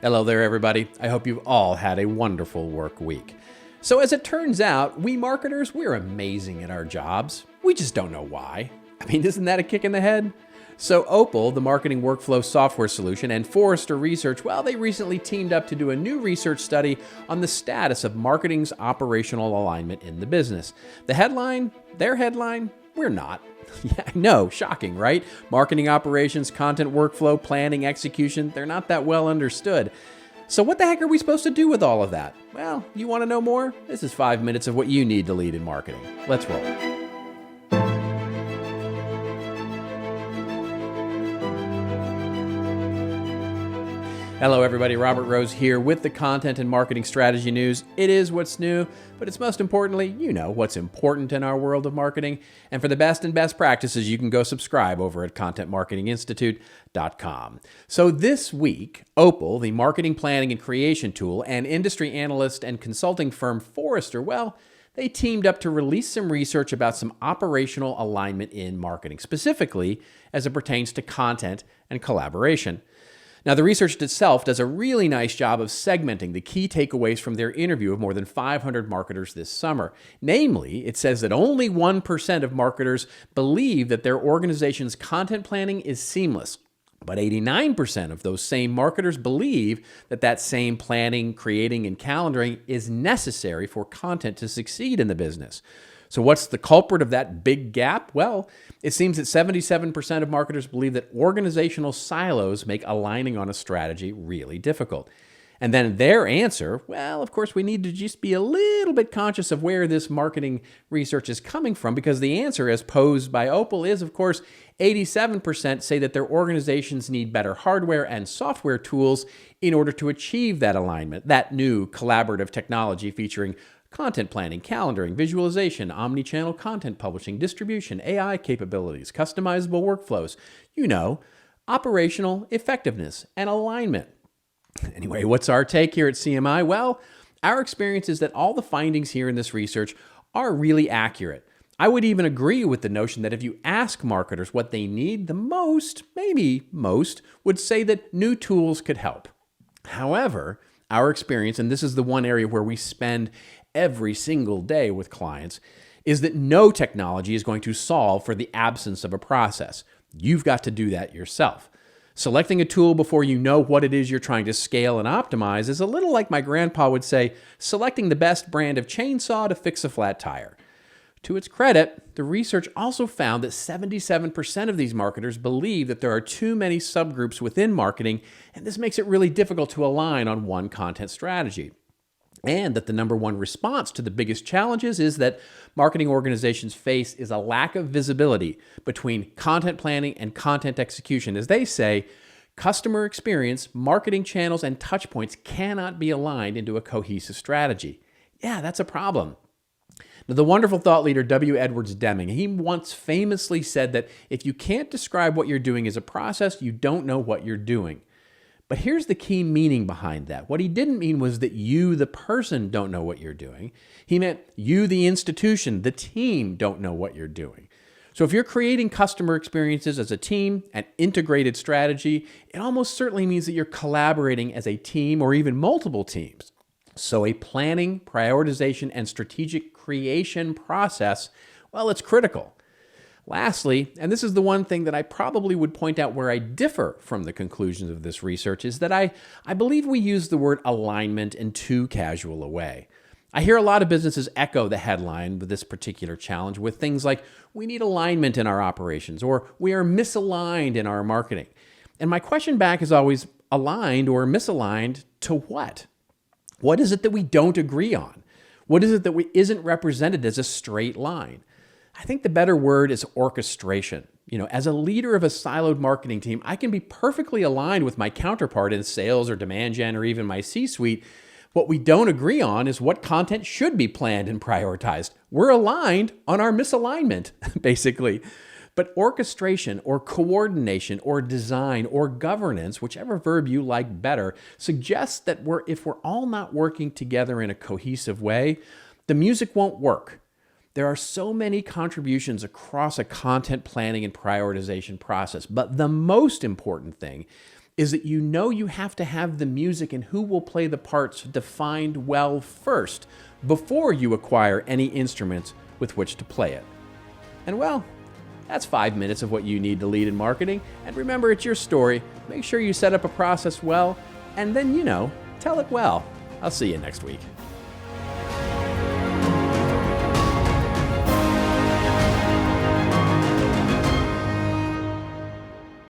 Hello there, everybody. I hope you've all had a wonderful work week. So as it turns out, we marketers, we're amazing at our jobs. We just don't know why. I mean, isn't that a kick in the head? So Opal, the marketing workflow software solution, and Forrester Research, well, they recently teamed up to do a new research study on the status of marketing's operational alignment in the business. The headline, their headline, we're not. Yeah, I know, shocking, right? Marketing operations, content workflow, planning, execution, they're not that well understood. So what the heck are we supposed to do with all of that? Well, you want to know more? This is 5 minutes of what you need to lead in marketing. Let's roll. Hello everybody, Robert Rose here with the Content and Marketing Strategy News. It is what's new, but it's most importantly, you know what's important in our world of marketing. And for the best and best practices, you can go subscribe over at contentmarketinginstitute.com. So this week, Opal, the marketing planning and creation tool, and industry analyst and consulting firm Forrester, well, they teamed up to release some research about some operational alignment in marketing, specifically as it pertains to content and collaboration. Now, the research itself does a really nice job of segmenting the key takeaways from their interview of more than 500 marketers this summer. Namely, it says that only 1% of marketers believe that their organization's content planning is seamless. But 89% of those same marketers believe that that same planning, creating, and calendaring is necessary for content to succeed in the business. So what's the culprit of that big gap? Well, it seems that 77% of marketers believe that organizational silos make aligning on a strategy really difficult. And then their answer, well, of course, we need to just be a little bit conscious of where this marketing research is coming from, because the answer as posed by Opal is, of course, 87% say that their organizations need better hardware and software tools in order to achieve that alignment, that new collaborative technology featuring content planning, calendaring, visualization, omni-channel content publishing, distribution, AI capabilities, customizable workflows, operational effectiveness and alignment. Anyway, what's our take here at CMI? Well, our experience is that all the findings here in this research are really accurate. I would even agree with the notion that if you ask marketers what they need the most, maybe most, would say that new tools could help. However, our experience, and this is the one area where we spend every single day with clients, is that no technology is going to solve for the absence of a process. You've got to do that yourself. Selecting a tool before you know what it is you're trying to scale and optimize is a little like my grandpa would say, selecting the best brand of chainsaw to fix a flat tire. To its credit, the research also found that 77% of these marketers believe that there are too many subgroups within marketing, and this makes it really difficult to align on one content strategy. And that the number one response to the biggest challenges is that marketing organizations face is a lack of visibility between content planning and content execution. As they say, customer experience, marketing channels, and touch points cannot be aligned into a cohesive strategy. Yeah, that's a problem. Now, the wonderful thought leader W. Edwards Deming, he once famously said that if you can't describe what you're doing as a process, you don't know what you're doing. But here's the key meaning behind that. What he didn't mean was that you, the person, don't know what you're doing. He meant you, the institution, the team, don't know what you're doing. So if you're creating customer experiences as a team, an integrated strategy, it almost certainly means that you're collaborating as a team or even multiple teams. So a planning, prioritization, and strategic creation process, well, it's critical. Lastly, and this is the one thing that I probably would point out where I differ from the conclusions of this research, is that I believe we use the word alignment in too casual a way. I hear a lot of businesses echo the headline with this particular challenge with things like, we need alignment in our operations, or we are misaligned in our marketing. And my question back is always, aligned or misaligned to what? What is it that we don't agree on? What is it that isn't represented as a straight line? I think the better word is orchestration. As a leader of a siloed marketing team, I can be perfectly aligned with my counterpart in sales or demand gen or even my C-suite. What we don't agree on is what content should be planned and prioritized. We're aligned on our misalignment, basically. But orchestration or coordination or design or governance, whichever verb you like better, suggests that if we're all not working together in a cohesive way, the music won't work. There are so many contributions across a content planning and prioritization process, but the most important thing is that you know you have to have the music and who will play the parts defined well first, before you acquire any instruments with which to play it. And well, that's 5 minutes of what you need to lead in marketing. And remember, it's your story. Make sure you set up a process well, and then, tell it well. I'll see you next week.